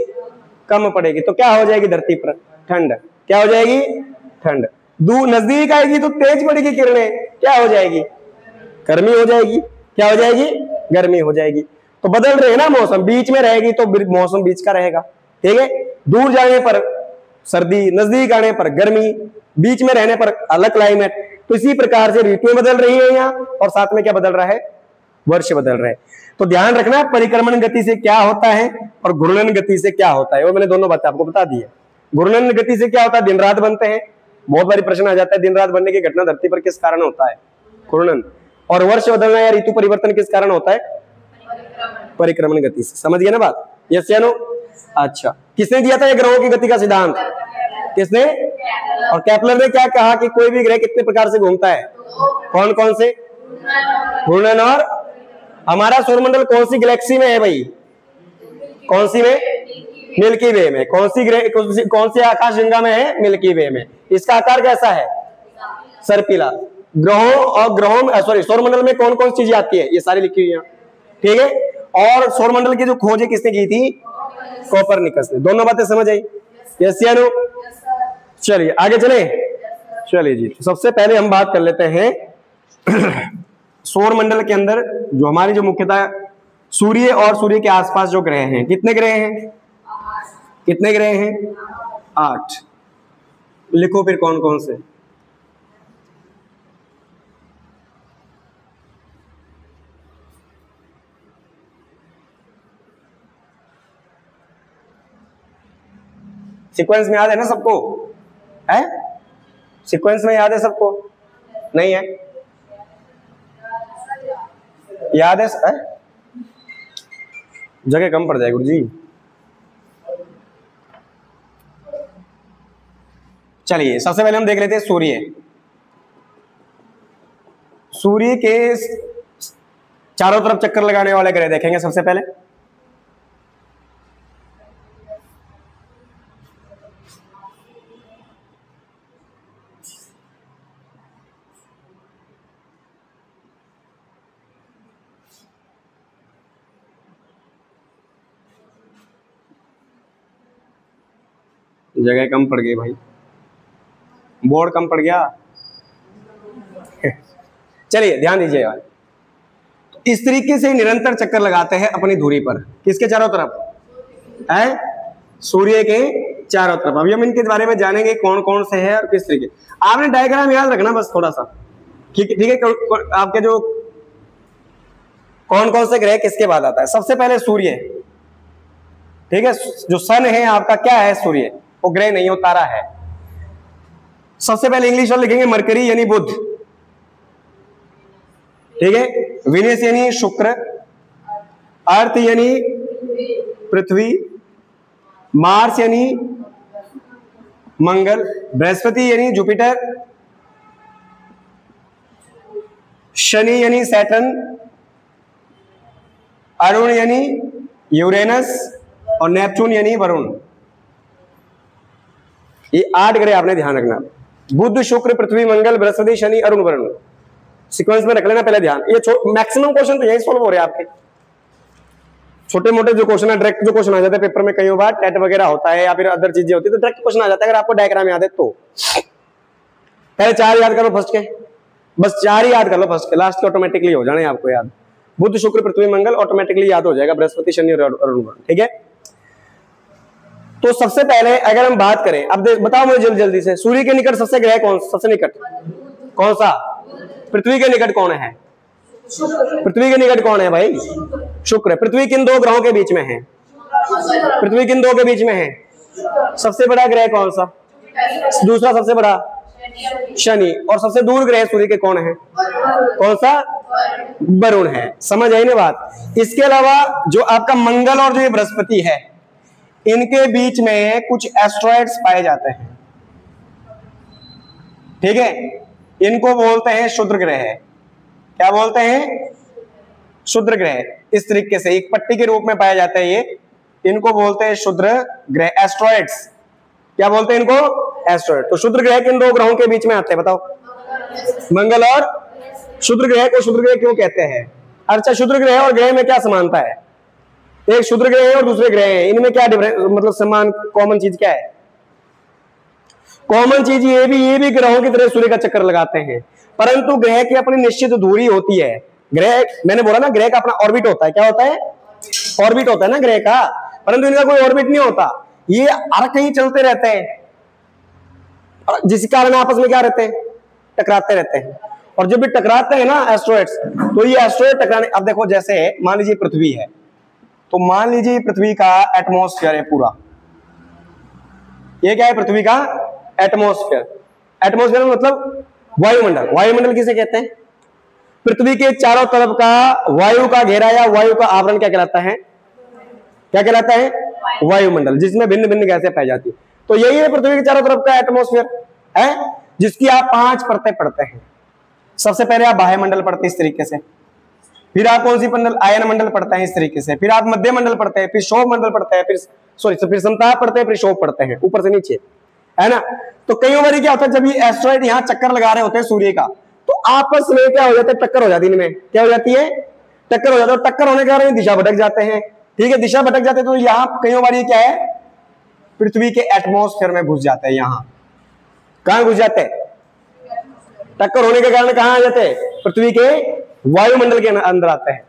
कम पड़ेगी। तो क्या हो जाएगी धरती पर? ठंड। क्या हो जाएगी? ठंड। दूर नजदीक आएगी तो तेज पड़ेगी किरणें, क्या हो जाएगी? गर्मी हो जाएगी। क्या हो जाएगी? गर्मी हो जाएगी। तो बदल रहे हैं ना मौसम, बीच में रहेगी तो मौसम बीच का रहेगा। ठीक है? दूर जाने पर सर्दी, नजदीक आने पर गर्मी, बीच में रहने पर अलग क्लाइमेट। तो इसी प्रकार से ऋतुएं बदल रही है यहाँ, और साथ में क्या बदल रहा है? वर्ष बदल रहे हैं। तो ध्यान रखना परिक्रमण गति से क्या होता है और घूर्णन गति से क्या होता है, वो मैंने दोनों बातें आपको बता दी है। घूर्णन गति से क्या होता है? दिन रात बनते हैं। बहुत बारी प्रश्न आ जाता है दिन रात बनने की घटना धरती पर किस कारण होता है? घूर्णन। और वर्ष बदलना या ऋतु परिवर्तन किस कारण होता है? परिक्रमण गति से। समझ गए ना बात? यस या नो? अच्छा, किसने दिया था ये ग्रहों की गति का सिद्धांत? किसने? और केपलर ने क्या कहा कि कोई भी ग्रह कितने प्रकार से घूमता है? कौन कौन से? घूर्णन। और हमारा सौरमंडल कौन सी गैलेक्सी में है भाई? कौन सी में? मिल्की वे में। कौन सी ग्रह, कौन सी आकाश गंगा में है? मिल्की वे में। इसका आकार कैसा है? सर्पिला। ग्रहों और ग्रहों सॉरी सौरमंडल में कौन कौन सी चीजें आती है? ये सारी लिखी हुई है। ठीक है? और सौरमंडल की जो खोज किसने की थी? कोपरनिकस ने। दोनों बातें समझ आई? यस या नो? चलिए आगे चले। चलिए जी, सबसे पहले हम बात कर लेते हैं सौरमंडल के अंदर जो हमारी जो मुख्यतः सूर्य और सूर्य के आसपास जो ग्रह हैं। कितने ग्रह हैं? कितने ग्रह हैं? 8। लिखो फिर कौन कौन से। सीक्वेंस में याद है ना सबको? है? सीक्वेंस में याद है सबको? नहीं है? याद है? जगह कम पड़ जाएगी गुरुजी। चलिए सबसे पहले हम देख लेते हैं सूर्य। सूर्य के चारों तरफ चक्कर लगाने वाले ग्रह देखेंगे सबसे पहले। जगह कम पड़ गई भाई, बोर्ड कम पड़ गया। चलिए ध्यान दीजिए यार, इस तरीके से निरंतर चक्कर लगाते हैं अपनी धुरी पर। किसके चारों तरफ है? सूर्य के चारों तरफ। अभी हम इनके बारे में जानेंगे कौन कौन से है और किस तरीके। आपने डायग्राम याद रखना बस थोड़ा सा, ठीक है? आपके जो कौन कौन से ग्रह किसके बाद आता है। सबसे पहले सूर्य, ठीक है? जो सन है आपका क्या है? सूर्य, वो ग्रह नहीं हो, तारा है। सबसे पहले इंग्लिश में लिखेंगे मरकरी यानी बुध, ठीक है? विनस यानी शुक्र, अर्थ यानी पृथ्वी, मार्स यानी मंगल, बृहस्पति यानी जुपिटर, शनि यानी सैटर्न, अरुण यानी यूरेनस और नेपच्यून यानी वरुण। ये 8 ग्रह आपने ध्यान रखना, बुध शुक्र पृथ्वी मंगल बृहस्पति शनि अरुण वरुण। सीक्वेंस में रख लेना पहले ध्यान। ये मैक्सिमम क्वेश्चन तो यही सॉल्व हो रहे हैं आपके। छोटे मोटे जो क्वेश्चन है, डायरेक्ट जो क्वेश्चन आ जाते हैं पेपर में, कई बार टेट वगैरह होता है या फिर अदर चीजें होती है तो डायरेक्ट क्वेश्चन आ जाता है। अगर आपको डायग्राम याद है तो पहले 4 याद करो फर्स्ट के, बस 4 ही याद कर लो फर्स्ट के, लास्ट के ऑटोमेटिकली हो जाने आपको याद। बुध शुक्र पृथ्वी मंगल ऑटोमेटिकली याद हो जाएगा, बृहस्पति शनि और अरुण, ठीक है? तो सबसे पहले अगर हम बात करें, अब बताओ मुझे जल्दी जल्दी से, सूर्य के निकट सबसे ग्रह कौन, सबसे निकट कौन सा? पृथ्वी के निकट कौन है? पृथ्वी के निकट कौन है भाई? शुक्र। पृथ्वी किन 2 ग्रहों के बीच में है? पृथ्वी किन 2 के बीच में है? सबसे बड़ा ग्रह कौन सा? दूसरा सबसे बड़ा शनि। और सबसे दूर ग्रह सूर्य के कौन है? कौन सा? वरुण है। समझ आई ना बात? इसके अलावा जो आपका मंगल और जो ये बृहस्पति है, इनके बीच में कुछ एस्ट्रॉइड्स पाए जाते हैं, ठीक है? इनको बोलते हैं क्षुद्र ग्रह। क्या बोलते हैं? क्षुद्र ग्रह। इस तरीके से एक पट्टी के रूप में पाए जाते हैं ये, इनको बोलते हैं क्षुद्र ग्रह, एस्ट्रॉइड्स। क्या बोलते हैं इनको? एस्ट्रॉइड। तो क्षुद्र ग्रह किन 2 ग्रहों के बीच में आते हैं बताओ? मंगल और क्षुद्र ग्रह को क्षुद्र ग्रह क्यों कहते हैं? अच्छा, क्षुद्र ग्रह और ग्रह में क्या समानता है? एक क्षुद्र ग्रह है और दूसरे ग्रह है, इनमें क्या डिफरेंस, मतलब समान कॉमन चीज क्या है? कॉमन चीज ये भी ग्रहों की तरह सूर्य का चक्कर लगाते हैं, परंतु ग्रह की अपनी निश्चित दूरी होती है। ग्रह, मैंने बोला ना, ग्रह का अपना ऑर्बिट होता है। क्या होता है? ऑर्बिट होता है ना ग्रह का, परंतु इनका कोई ऑर्बिट नहीं होता। ये हर कहीं चलते रहते हैं, जिस कारण आपस में क्या रहते हैं? टकराते रहते हैं। और जब भी टकराते हैं ना एस्ट्रॉइड्स, तो ये एस्ट्रॉइड टकराने, अब देखो जैसे मान लीजिए पृथ्वी है, तो मान लीजिए पृथ्वी का एटमॉस्फेयर है पूरा। ये क्या है? पृथ्वी का एटमॉस्फेयर। एटमॉस्फेयर मतलब वायुमंडल। वायुमंडल किसे कहते हैं? पृथ्वी के चारों तरफ का वायु का घेरा या वायु का आवरण क्या कहलाता है? क्या कहलाता है? वायुमंडल, जिसमें भिन्न भिन्न गैसें पाई जाती है। तो यही है पृथ्वी के चारों तरफ का एटमॉस्फेयर है, जिसकी आप 5 परतें पढ़ते हैं। सबसे पहले आप बाह्य मंडल पढ़ते हैं इस तरीके से, फिर आप कौन सी मंडल? आयन मंडल पढ़ते हैं इस तरीके से, फिर आप मध्य मंडल पढ़ते हैं, फिर शोभ मंडल पढ़ते हैं, फिर समताप पढ़ते हैं, फिर शोभ पढ़ते हैं, ऊपर से नीचे, है ना? तो कई बार क्या होता है, जब ये एस्ट्रॉइड यहाँ चक्कर लगा रहे होते हैं सूर्य का, तो आपस में क्या हो जाता है? टक्कर हो जाती है इनमें। क्या हो जाती है? टक्कर हो जाता है। टक्कर होने के कारण दिशा भटक जाते हैं, ठीक है? दिशा भटक जाते हैं तो यहाँ कई बार ये क्या है? पृथ्वी के एटमॉस्फेयर में घुस जाते हैं। यहाँ कहां घुस जाते हैं? टक्कर होने के कारण कहां आ जाते हैं? पृथ्वी के वायुमंडल के अंदर आते हैं।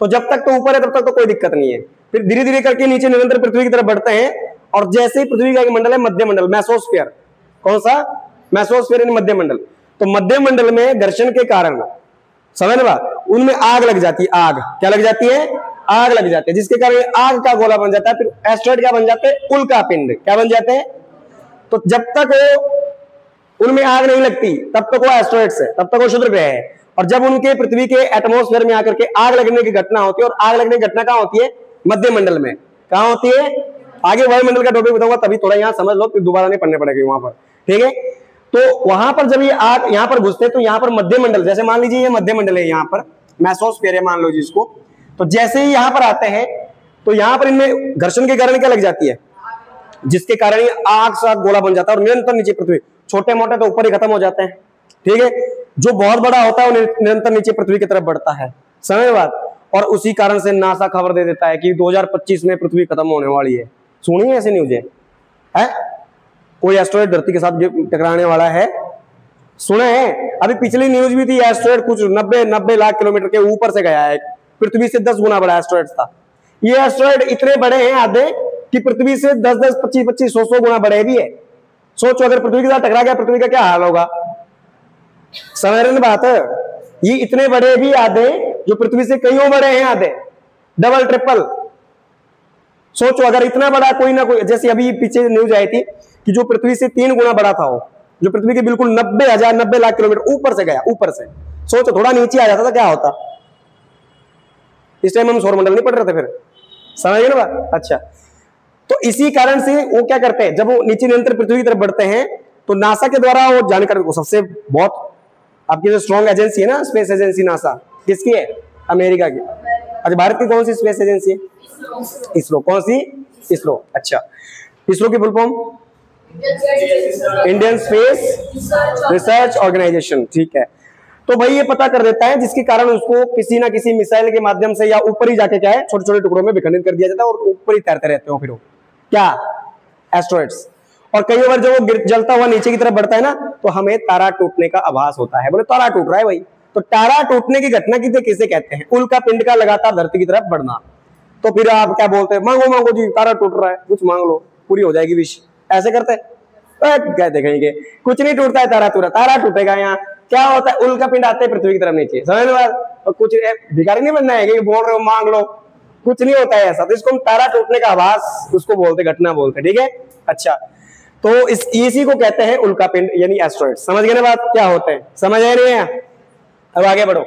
तो जब तक तो ऊपर है तब तक तो कोई दिक्कत नहीं है, फिर धीरे धीरे करके नीचे निरंतर पृथ्वी की तरफ बढ़ते हैं। और जैसे ही पृथ्वी का एक मंडल है मध्य मंडल, मेसोस्फीयर। कौन सा? मेसोस्फीयर यानी मध्य मंडल। तो मध्य मंडल में घर्षण के कारण, समझ ना, उनमें आग लग जाती है। आग क्या लग जाती है? आग लग जाती है, जिसके कारण आग का गोला बन जाता है। फिर एस्ट्रॉइड क्या बन जाते हैं? उल्का पिंड। क्या बन जाते हैं? तो जब तक वो उनमें आग नहीं लगती तब तक वो एस्ट्रॉइड्स है, तब तक वो क्षुद्र ग्रह है। और जब उनके पृथ्वी के एटमॉस्फेयर में आकर के आग लगने की घटना होती है, और आग लगने की घटना कहां होती है? मध्य मंडल में। कहां होती है? आगे वायुमंडल का टॉपिक बताऊंगा, तभी थोड़ा यहां समझ लो, फिर दोबारा नहीं पढ़ने पड़ेगा वहां पर, ठीक है? तो वहां पर जब ये आग यहां पर घुसते, तो यहां पर मध्य मंडल, जैसे मान लीजिए ये मध्य मंडल है, यहां पर मेसोस्फीयर है मान लो जिसको, तो जैसे ही यहां पर आते हैं तो यहां पर इनमें घर्षण के कारण क्या लग जाती है? जिसके कारण ये आग सा गोला बन जाता है और निरंतर नीचे पृथ्वी, छोटे मोटे तो ऊपर ही खत्म हो जाते हैं, ठीक है? जो बहुत बड़ा होता है वो निरंतर नीचे पृथ्वी की तरफ बढ़ता है, समझ बात? और उसी कारण से नासा खबर दे देता है कि 2025 में पृथ्वी खत्म होने वाली है। सुनी है ऐसी न्यूज़ है? कोई एस्ट्रॉइड धरती के साथ टकराने वाला है, सुना है? अभी पिछली न्यूज भी थी, एस्ट्रॉइड कुछ 90 लाख किलोमीटर के ऊपर से गया है, पृथ्वी से 10 गुना बड़ा एस्ट्रॉइड था। ये एस्ट्रॉइड इतने बड़े हैं आधे कि पृथ्वी से 10-10, 25-25, 100 गुना बड़े भी है। सोचो अगर पृथ्वी के साथ टकरा गया, पृथ्वी का क्या हाल होगा? समझ रहे बात? ये इतने बड़े भी आधे जो पृथ्वी से कईयों बड़े हैं, आधे डबल ट्रिपल। सोचो अगर इतना बड़ा कोई ना कोई, जैसे अभी पीछे न्यूज आई थी कि जो पृथ्वी से 3 गुना बड़ा था, वो जो पृथ्वी के बिल्कुल 90 लाख किलोमीटर ऊपर से गया, ऊपर से। सोचो थोड़ा नीचे आ जाता तो क्या होता? इस टाइम हम सौरमंडल नहीं पढ़ रहे थे फिर, समझ गए ना बात? अच्छा, तो इसी कारण से वो क्या करते हैं, जब वो नीचे निरंतर पृथ्वी की तरफ बढ़ते हैं तो नासा के द्वारा वो जानकारी, सबसे बहुत आपकी जो स्ट्रॉन्ग एजेंसी है ना, स्पेस एजेंसी नासा, किसकी है? अमेरिका की। अच्छा, भारत की कौन सी स्पेस एजेंसी है? इसरो। कौन सी? इसरो। अच्छा, इसरो की full form Indian Space Research Organisation, ठीक है। तो भाई ये पता कर देता है, जिसके कारण उसको किसी ना किसी मिसाइल के माध्यम से या ऊपर ही जाके क्या है, छोटे छोटे टुकड़ों में विखंडित कर दिया जाता है और ऊपर ही तैरते रहते हो फिर वो क्या, एस्ट्रॉइड्स। और कई बार जब वो जलता हुआ नीचे की तरफ बढ़ता है ना, तो हमें तारा टूटने का आभास होता है। बोले तारा टूट रहा है भाई, तो तारा टूटने की घटना किसे कहते हैं? उल्का पिंड का लगातार धरती की तरफ बढ़ना। तो फिर आप क्या बोलते हैं? मांगो मांगो जी, तारा टूट रहा है, कुछ मांग लो, पूरी हो जाएगी विश, ऐसे करते हैं? कहते कहेंगे कुछ नहीं टूटता है, तारा टूटेगा। यहाँ क्या होता है? उल्का पिंड आते हैं पृथ्वी की तरफ नीचे, समझ लो। और कुछ भिखारी नहीं बनना है कि बोल रहे हो मांग लो, कुछ नहीं होता है ऐसा। तो इसको हम तारा टूटने का आभास उसको बोलते, घटना बोलते, ठीक है। अच्छा, तो इसी को कहते हैं उल्का पिंड यानी एस्ट्रॉइड। समझ गए ना बात क्या होते हैं? समझ आ रही है? अब आगे बढ़ो।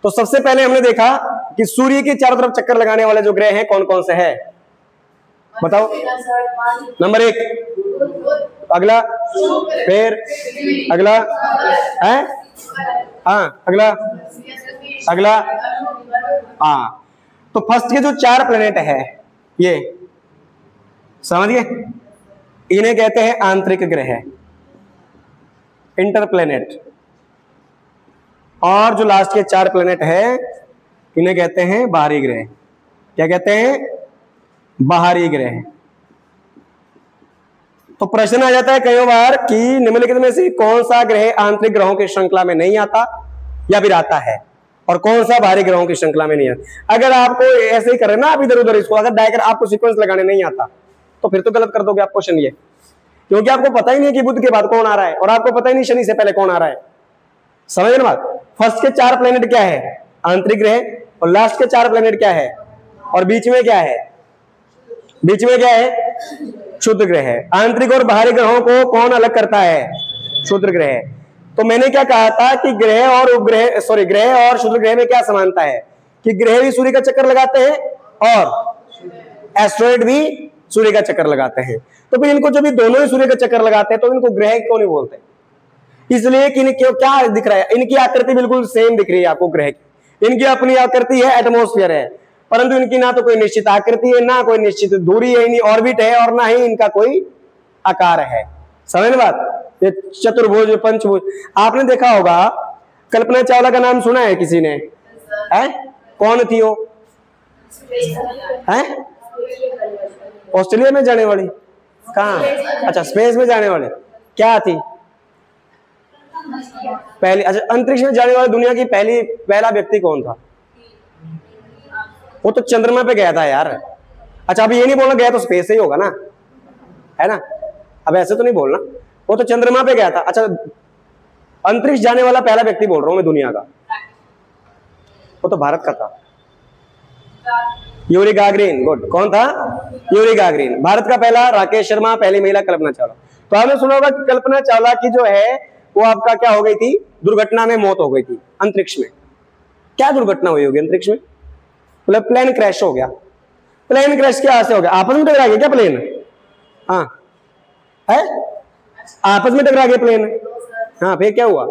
तो सबसे पहले हमने देखा कि सूर्य के चारों तरफ चक्कर लगाने वाले जो ग्रह हैं कौन कौन से हैं, बताओ। नंबर 1, अगला, फिर अगला है, हाँ अगला, अगला, हाँ। तो फर्स्ट के जो 4 प्लेनेट है ये समझ गए, इन्हें कहते हैं आंतरिक ग्रह, इंटरप्लेनेट। और जो लास्ट के 4 प्लेनेट है इन्हें कहते हैं बाहरी ग्रह। क्या कहते हैं? बाहरी ग्रह। तो प्रश्न आ जाता है कई बार कि निम्नलिखित में से कौन सा ग्रह आंतरिक ग्रहों की श्रृंखला में नहीं आता या फिर आता है, और कौन सा बाहरी ग्रहों की श्रृंखला में नहीं आता। अगर आपको ऐसे ही करे ना आप इधर उधर इसको, अगर डायग्राम आपको सीक्वेंस लगाने नहीं आता तो फिर तो गलत कर दोगे आप क्वेश्चन ये, क्योंकि आपको पता ही नहीं है कि बुध के बाद कौन आ रहा है और आपको पता ही नहीं शनि से पहले कौन आ रहा है। समझ ना बात? फर्स्ट के 4 प्लेनेट क्या है? आंतरिक ग्रह। और लास्ट के 4 प्लेनेट क्या है? और बीच में क्या है? बीच में क्या है? क्षुद्र ग्रह है। आंतरिक और बाहरी ग्रहों को कौन अलग करता है? क्षुद्र ग्रह। तो मैंने क्या कहा था कि ग्रह और उपग्रह, सॉरी, ग्रह और क्षुद्र ग्रह में क्या समानता है कि ग्रह भी सूर्य का चक्कर लगाते हैं और एस्ट्रॉइड भी सूर्य का चक्कर लगाते हैं। तो फिर इनको जब दोनों ही सूर्य का चक्कर लगाते हैं तो इनको ग्रह क्यों नहीं बोलते? इसलिए कि इनके क्या दिख रहा है, इनकी आकृति बिल्कुल सेम दिख रही है आपको ग्रह की। इनकी अपनी आकृति है, एटमॉस्फेयर है, परंतु इनकी ना तो कोई निश्चित आकृति है, ना कोई निश्चित दूरी है, इनकी ऑर्बिट है, और ना ही इनका कोई आकार है। समझ में बात? ये चतुर्भुज, पंचभुज। आपने देखा होगा, कल्पना चावला का नाम सुना है किसी ने? है? कौन थी वो? है? ऑस्ट्रेलिया में जाने वाली? कहाँ? अच्छा, स्पेस में जाने वाले। क्या थी? पहली, अच्छा, अंतरिक्ष में जाने वाली दुनिया की पहला व्यक्ति कौन था? वो तो चंद्रमा पे गया था यार। अच्छा, अब ये नहीं बोलना गया तो स्पेस से ही होगा ना, है ना? अब ऐसे तो नहीं बोलना, वो तो चंद्रमा पे गया था। अच्छा, अंतरिक्ष जाने वाला पहला व्यक्ति बोल रहा हूं मैं दुनिया का, वो तो भारत का था, यूरी गागरिन। गुड। कौन था? Yuri Gagarin. भारत का पहला राकेश शर्मा, पहली महिला कल्पना चावला। तो आपने सुना होगा कि कल्पना चावला की जो है वो आपका क्या हो गई थी? दुर्घटना में मौत हो गई थी अंतरिक्ष में। क्या दुर्घटना हुई होगी अंतरिक्ष में? मतलब प्लेन क्रैश हो गया। प्लेन क्रैश क्या से हो गया? आपस में टकरा गया क्या प्लेन? हाँ है, आपस में टकरा गया प्लेन। हाँ, फिर क्या हुआ?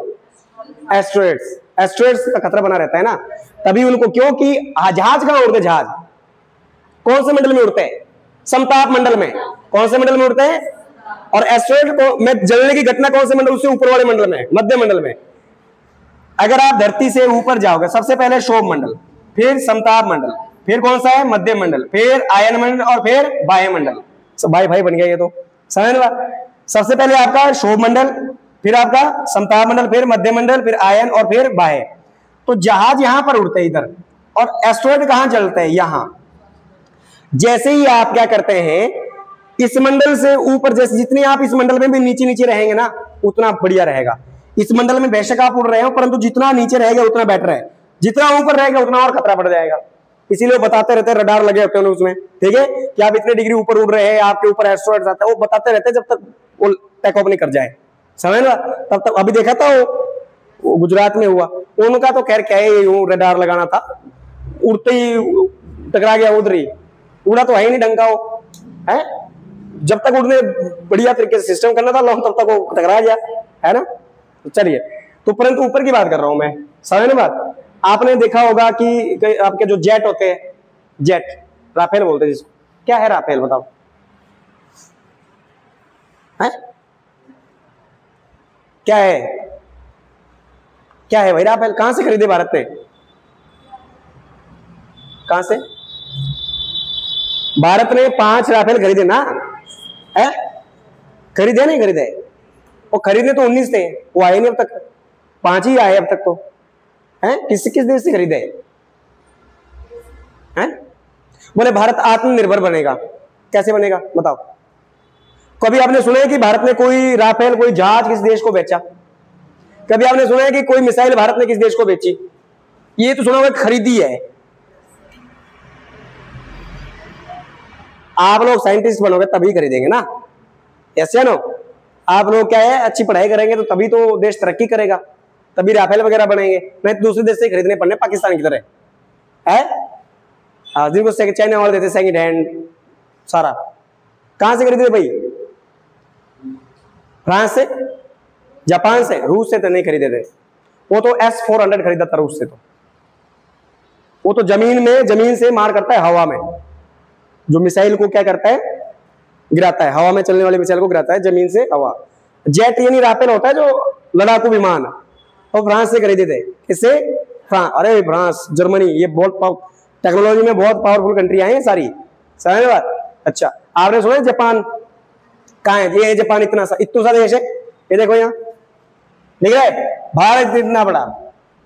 एस्ट्रॉइड्स, एस्ट्रॉइड्स का खतरा बना रहता है ना, तभी उनको, क्योंकि जहाज कहां उड़ते? जहाज कौन से मंडल में उड़ते हैं? समताप मंडल में। कौन से मंडल में उड़ते हैं? और एस्ट्रॉइड को में जलने की घटना कौन से मंडल? उससे ऊपर वाले मंडल में, मध्य मंडल में। अगर आप धरती से ऊपर जाओगे, सबसे पहले शोभ मंडल, फिर समताप मंडल, फिर कौन सा है? मध्य मंडल, फिर आयन मंडल, और फिर वायु मंडल। भाई भाई बन गया ये तो। समझ सबसे पहले आपका शोभ मंडल, फिर आपका समताप मंडल, फिर मध्य मंडल, फिर आयन और फिर बाह्य। तो जहाज यहां पर उड़ते हैं इधर, और एस्ट्रॉयड कहां चलते हैं? यहां। जैसे ही आप क्या करते हैं, इस मंडल से ऊपर, जैसे जितने आप इस मंडल में भी नीचे नीचे रहेंगे ना, उतना बढ़िया रहेगा। इस मंडल में बेशक आप उड़ रहे हो, परंतु जितना नीचे रहेगा उतना बेटर है, जितना ऊपर रहेगा उतना और खतरा बढ़ जाएगा। इसीलिए वो बताते रहते हैं, रडार लगे होते हैं उसमें, ठीक है, कि आप इतने डिग्री ऊपर उड़ रहे हैं, आपके ऊपर एस्ट्रॉयड आता है, वो बताते रहते हैं जब तक वो टेक ऑफ नहीं कर जाए, समझ ना। तब तक अभी देखा था वो गुजरात में हुआ, उनका तो खैर क्या है, रडार लगाना था, उड़ते ही टकरा गया, उधर ही उड़ा तो है ही नहीं ढंग का वो है। जब तक उड़ने बढ़िया तरीके से सिस्टम करना था लॉन्ग, तब तक वो टकरा गया, है ना। चलिए, तो परंतु ऊपर की बात कर रहा हूं मैं, समझ ना बात। आपने देखा होगा कि आपके जो जेट होते हैं, जेट राफेल बोलते हैं जिसको, क्या है राफेल बताओ? है क्या है? क्या है भाई राफेल? कहां से खरीदे भारत ने? कहां से? भारत ने 5 राफेल खरीदे ना, है? खरीदे नहीं खरीदे? वो खरीदने तो 19 थे, वो आए नहीं अब तक, 5 ही आए अब तक तो, है। किस देश से खरीदे हैं? बोले भारत आत्मनिर्भर बनेगा। कैसे बनेगा बताओ? कभी आपने सुना है कि भारत ने कोई राफेल, कोई जहाज किस देश को बेचा? कभी आपने सुना है कि कोई मिसाइल भारत ने किस देश को बेची? ये तो सुना हुआ खरीदी है। आप लोग साइंटिस्ट बनोगे तभी खरीदेंगे ना, ऐसे ना। आप लोग क्या है, अच्छी पढ़ाई करेंगे तो तभी तो देश तरक्की करेगा, तभी राफेल वगैरह बनेंगे, नहीं तो दूसरे देश से खरीदने पड़ने, पाकिस्तान की तरह है। जिनको चाइना वाले देते सेकंड हैंड सारा, कहां से खरीदे भाई? फ्रांस से, जापान से, रूस से तो नहीं खरीदे थे। वो तो S-400 खरीदा था रूस से, तो वो तो जमीन से मार करता है, हवा में जो मिसाइल को क्या करता है, गिराता है, हवा में चलने वाले मिसाइल को गिराता है जमीन से हवा। जेट यानी राफेल होता है जो लड़ाकू विमान, और फ्रांस से खरीदे थे। किससे? फ्रांस। अरे फ्रांस, जर्मनी, ये बहुत टेक्नोलॉजी में बहुत पावरफुल कंट्रियां हैं सारी, समझ बात। अच्छा, आपने सुना है जापान कहाँ है? ये जापान इतना सा देश है, ये देखो यहाँ दिख रहा है, भारत इतना बड़ा।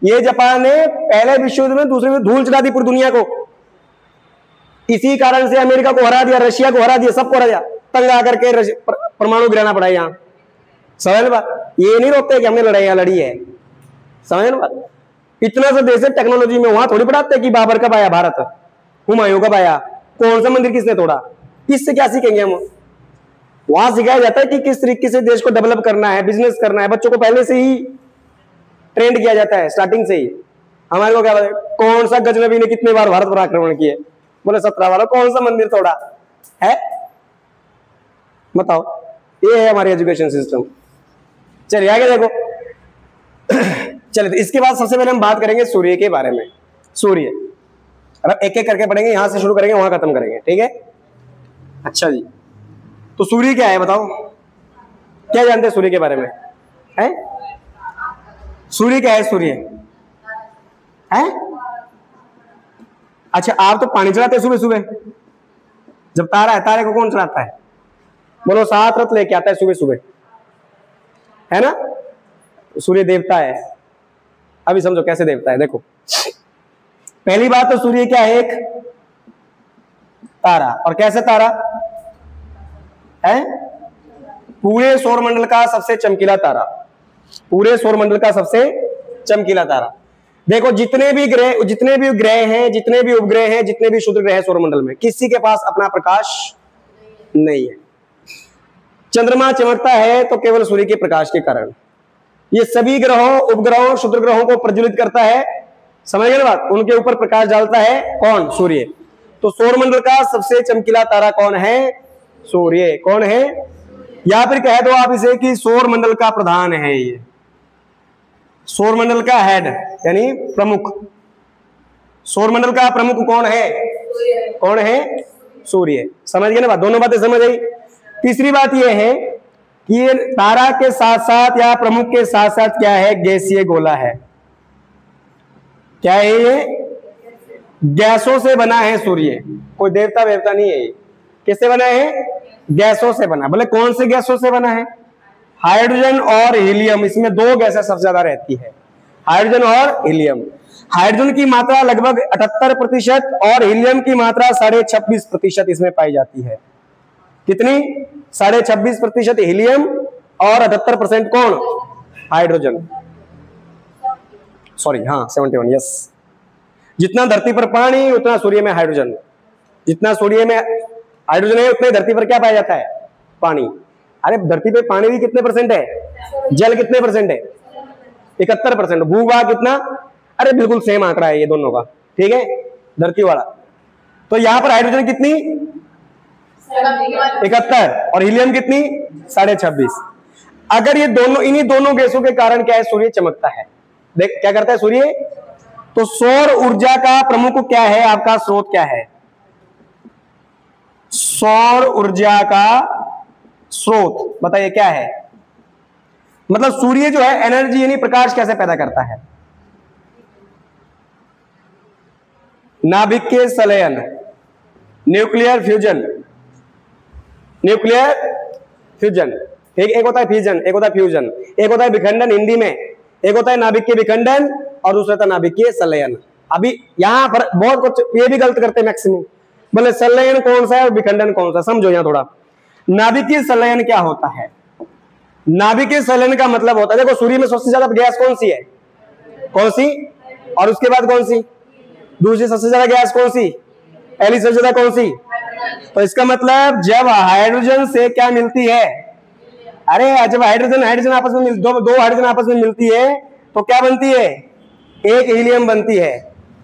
ये जापान ने पहले विश्व युद्ध में, दूसरे में धूल चढ़ा दी पूरी दुनिया को। इसी कारण से अमेरिका को हरा दिया, रशिया को हरा दिया, सबको हरा दिया, तंग आकर के परमाणु गिराना पड़ा यहाँ, समझ बात। ये नहीं रोकते कि हमने लड़ी है, समझ बात। इतना सा देश है टेक्नोलॉजी में, वहां थोड़ी पढ़ाते कि बाबर कब आया भारत, हुमायूं कब आया, कौन सा मंदिर किसने तोड़ा। इससे क्या सीखेंगे हम? वहां सिखाया जाता है कि किस तरीके से देश को डेवलप करना है, बिजनेस करना है। बच्चों को पहले से ही ट्रेंड किया जाता है, स्टार्टिंग से ही। हमारे को क्या पता कौन सा गजनबी ने कितने बार भारत पर आक्रमण किए? बोले 17 वाला। कौन सा मंदिर तोड़ा है बताओ? ये है हमारी एजुकेशन सिस्टम। चलिए आगे देखो। चलिए, तो इसके बाद सबसे पहले हम बात करेंगे सूर्य के बारे में। सूर्य, अब एक एक करके पढ़ेंगे, यहां से शुरू करेंगे वहां खत्म करेंगे, ठीक है। अच्छा जी, तो सूर्य क्या है बताओ? क्या जानते हैं सूर्य के बारे में? है सूर्य क्या है? सूर्य है, अच्छा, आप तो पानी चढ़ाते हैं सुबह सुबह, जब तारा है, तारे को कौन चढ़ाता है? बोलो, 7 रथ लेके आता है सुबह सुबह, है ना। सूर्य देवता है। अभी समझो कैसे देवता है, देखो। पहली बात तो सूर्य क्या है? एक तारा। और कैसे तारा है? पूरे सौरमंडल का सबसे चमकीला तारा, पूरे सौरमंडल का सबसे चमकीला तारा। देखो, जितने भी ग्रह हैं, जितने भी उपग्रह हैं, जितने भी क्षुद्र ग्रह हैं सौरमंडल में, किसी के पास अपना प्रकाश नहीं है। चंद्रमा चमकता है तो केवल सूर्य के प्रकाश के कारण। ये सभी ग्रहों, उपग्रहों, क्षुद्र ग्रहों को प्रज्वलित करता है, समझ गए ना बात। उनके ऊपर प्रकाश डालता है कौन? सूर्य। तो सौरमंडल का सबसे चमकीला तारा कौन है? सूर्य। कौन है? या फिर कह दो आप इसे कि सौरमंडल का प्रधान है ये, सौरमंडल का हेड यानी प्रमुख। सौरमंडल का प्रमुख कौन है? कौन है? सूर्य। समझ गए ना बात? दोनों बातें समझ आई। तीसरी बात यह है कि ये तारा के साथ साथ या प्रमुख के साथ साथ क्या है? गैसीय गोला है। क्या है ये? गैसों से बना है सूर्य, कोई देवता वेवता नहीं है ये। किससे बना है? गैसों से बना। बोले कौन से गैसों से बना है? हाइड्रोजन और हीलियम, इसमें दो गैसें सबसे ज्यादा रहती है, हाइड्रोजन और हीलियम। हाइड्रोजन की मात्रा लगभग 78% और हीलियम की मात्रा 26.5% इसमें पाई जाती है। कितनी? 26.5% हीलियम और 78% कौन? हाइड्रोजन। सॉरी, हाँ 71, यस। जितना धरती पर पानी उतना सूर्य में हाइड्रोजन, जितना सूर्य में हाइड्रोजन है उतने धरती पर क्या पाया जाता है? पानी। अरे धरती पे पानी भी कितने परसेंट है? जल कितने परसेंट है? 71%। भूभाग कितना? अरे बिल्कुल सेम आंकड़ा है ये दोनों का, ठीक है, धरती वाला। तो यहां पर हाइड्रोजन कितनी? 71 और हीलियम कितनी? 26.5। अगर ये दोनों, इन्हीं दोनों गैसों के कारण क्या है? सूर्य चमकता है। देख क्या करता है सूर्य? तो सौर ऊर्जा का प्रमुख क्या है? आपका स्रोत क्या है? सौर ऊर्जा का स्रोत बताइए क्या है? मतलब सूर्य जो है एनर्जी यानी प्रकाश कैसे पैदा करता है? नाभिकीय संलयन, न्यूक्लियर फ्यूजन, न्यूक्लियर फ्यूजन, एक होता है फ्यूजन, एक होता है फ्यूजन, एक होता है विखंडन हिंदी में, एक होता है नाभिकीय विखंडन और दूसरा होता है नाभिकीय संलयन। अभी यहां पर बहुत कुछ ये भी गलत करते हैं मैक्सिमम, बोले संलयन कौन सा है और विखंडन कौन सा, समझो यहां थोड़ा। नाभिकीय संलयन क्या होता है? नाभिकीय संलयन का मतलब होता है, देखो सूर्य में सबसे ज्यादा गैस कौन सी है? कौन सी? और उसके बाद कौन सी? दूसरी सबसे ज्यादा गैस कौन सी? पहली सबसे ज्यादा कौन सी? तो इसका मतलब जब हाइड्रोजन से क्या मिलती है? अरे जब हाइड्रोजन आपस में दो हाइड्रोजन आपस में मिलती है तो क्या बनती है? एक हीलियम बनती है।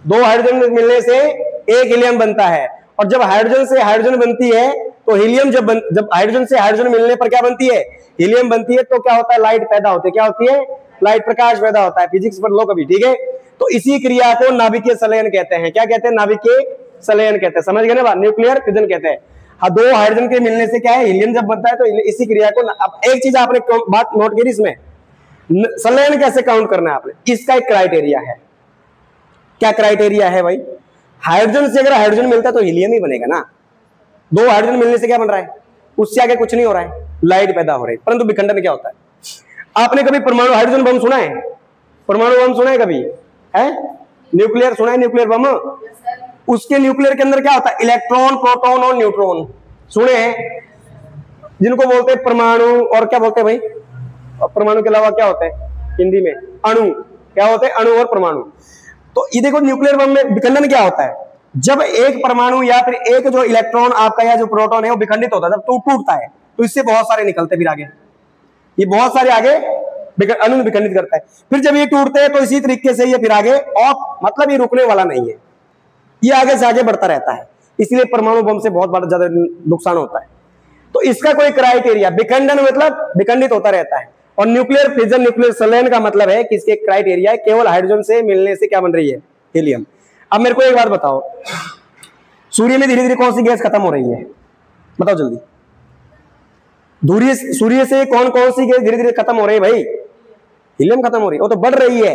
दो हाइड्रोजन मिलने से एक हीलियम बनता है। और जब हाइड्रोजन से हाइड्रोजन बनती है तो हीलियम जब हाइड्रोजन से हाइड्रोजन मिलने पर क्या बनती है? हीलियम बनती है। तो क्या होता है? लाइट पैदा होती है। क्या होती है? लाइट, प्रकाश पैदा होता है। फिजिक्स पढ़ लो कभी, ठीक है। तो इसी क्रिया को नाभिकीय संलयन कहते हैं। क्या कहते हैं? नाभिकीय संलयन कहते हैं। समझ गए ना बात? न्यूक्लियर फ्यूजन कहते हैं। हाँ, दो हाइड्रोजन के मिलने से क्या है? हीलियम जब बनता है तो इसी क्रिया को। अब एक चीज आपने बात नोट करी इसमें, संलयन कैसे काउंट करना है आपने, इसका एक क्राइटेरिया है। क्या क्राइटेरिया है भाई? हाइड्रोजन से अगर हाइड्रोजन मिलता है तो हीलियम ही बनेगा ना। दो हाइड्रोजन मिलने से क्या बन रहा है? उससे आगे कुछ नहीं हो रहा है, लाइट पैदा हो रही है। परंतु विखंडन क्या होता है? आपने कभी परमाणु हाइड्रोजन बम सुना है? परमाणु बम सुना है कभी? है? न्यूक्लियर सुना है? न्यूक्लियर बम, उसके न्यूक्लियर के अंदर क्या होता है? इलेक्ट्रॉन, प्रोटॉन और न्यूट्रॉन सुने हैं, जिनको बोलते हैं परमाणु। और क्या बोलते हैं भाई? परमाणु के अलावा क्या होता है हिंदी में? अणु। क्या होते हैं? अणु और परमाणु। तो ये देखो न्यूक्लियर बम में विखंडन क्या होता है? जब एक परमाणु या फिर एक जो इलेक्ट्रॉन आपका या जो प्रोटॉन है वो विखंडित होता है, जब टूटता है तो इससे बहुत सारे निकलते फिर आगे, ये बहुत सारे आगे अणु विखंडित करता है। फिर जब ये टूटते हैं तो इसी तरीके से ये फिर आगे, और मतलब ये रुकने वाला नहीं है, ये आगे से आगे बढ़ता रहता है। इसलिए परमाणु बम से बहुत बड़ा ज्यादा नुकसान होता है। तो इसका कोई क्राइटेरिया, विखंडन मतलब विखंडित होता रहता है, और न्यूक्लियर फिजन, न्यूक्लियर संलयन का मतलब है कि इसके क्राइटेरिया है केवल हाइड्रोजन से मिलने से क्या बन रही है? हीलियम। अब मेरे को एक बात बताओ, सूर्य में धीरे धीरे कौन सी गैस खत्म हो रही है? बताओ जल्दी। सूर्य से कौन कौन सी गैस धीरे धीरे खत्म हो रही है भाई? हीलियम खत्म हो रही है। वो तो बढ़ रही है।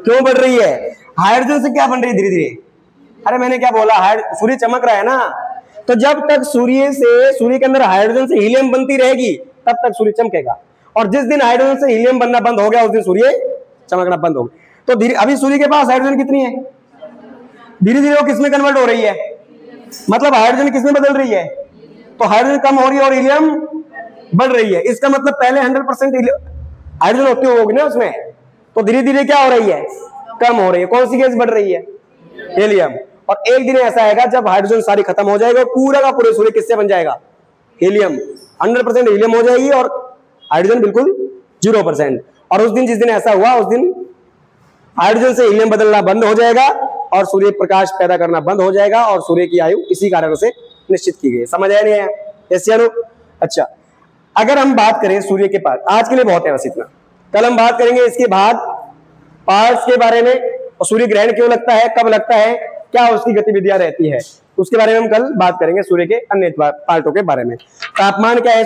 क्यों बढ़ रही है? हाइड्रोजन से क्या बन रही है धीरे धीरे? अरे मैंने क्या बोला, सूर्य चमक रहा है ना, तो जब तक सूर्य के अंदर हाइड्रोजन से हीलियम बनती रहेगी तब तक सूर्य चमकेगा। और जिस दिन हाइड्रोजन से हीलियम बनना बंद हो गया उस दिन सूर्य चमकना बंद हो गया। तो धीरे, अभी सूर्य के पास हाइड्रोजन कितनी है? धीरे धीरे वो किसमें कन्वर्ट हो रही है? मतलब हाइड्रोजन किसमें बदल रही है? तो हाइड्रोजन कम हो रही है और हीलियम बढ़ रही है। इसका मतलब पहले 100% हाइड्रोजन होती होगी ना उसमें, तो धीरे धीरे क्या हो रही है? कम हो रही है। कौन सी गैस बढ़ रही है? हीलियम। और एक दिन ऐसा आएगा जब हाइड्रोजन सारी खत्म हो जाएगा, पूरा का पूरे सूर्य किससे बन जाएगा? हीलियम। 100% हीलियम हो जाएगी और हाइड्रोजन बिल्कुल 0%। और उस दिन, जिस दिन ऐसा हुआ, उस दिन हाइड्रोजन से हीलियम बदलना बंद हो जाएगा और सूर्य प्रकाश पैदा करना बंद हो जाएगा, और सूर्य की आयु इसी कारण से निश्चित की गई। समझ आया नहीं आया? ऐसे। अच्छा, अगर हम बात करें सूर्य के पास, आज के लिए बहुत है बस इतना। कल हम बात करेंगे इसके भाग, पार्ट्स के बारे में, और सूर्य ग्रहण क्यों लगता है, कब लगता है, क्या उसकी गतिविधियां रहती है, उसके बारे में हम कल बात करेंगे। सूर्य के अन्य पार्टों के बारे में। तापमान क्या है